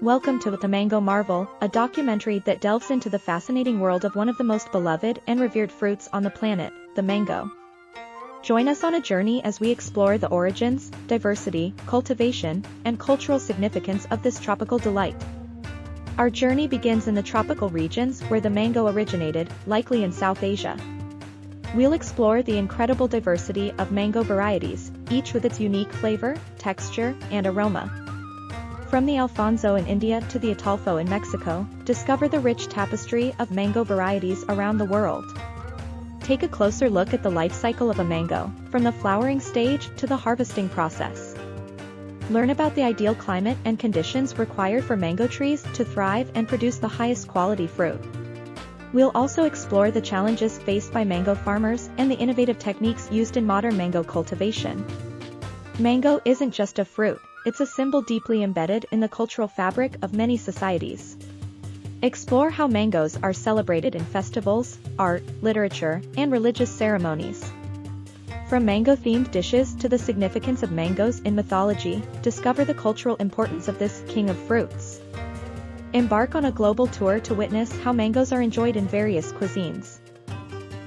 Welcome to The Mango Marvel, a documentary that delves into the fascinating world of one of the most beloved and revered fruits on the planet, the mango. Join us on a journey as we explore the origins, diversity, cultivation, and cultural significance of this tropical delight. Our journey begins in the tropical regions where the mango originated, likely in South Asia. We'll explore the incredible diversity of mango varieties, each with its unique flavor, texture, and aroma. From the Alfonso in India to the Ataulfo in Mexico, discover the rich tapestry of mango varieties around the world. Take a closer look at the life cycle of a mango, from the flowering stage to the harvesting process. Learn about the ideal climate and conditions required for mango trees to thrive and produce the highest quality fruit. We'll also explore the challenges faced by mango farmers and the innovative techniques used in modern mango cultivation. Mango isn't just a fruit, it's a symbol deeply embedded in the cultural fabric of many societies. Explore how mangoes are celebrated in festivals, art, literature, and religious ceremonies. From mango-themed dishes to the significance of mangoes in mythology, discover the cultural importance of this king of fruits. Embark on a global tour to witness how mangoes are enjoyed in various cuisines.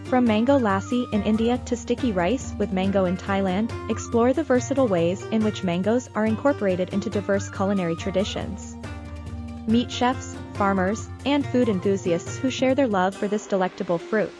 From mango lassi in India to sticky rice with mango in Thailand, explore the versatile ways in which mangoes are incorporated into diverse culinary traditions. Meet chefs, farmers, and food enthusiasts who share their love for this delectable fruit.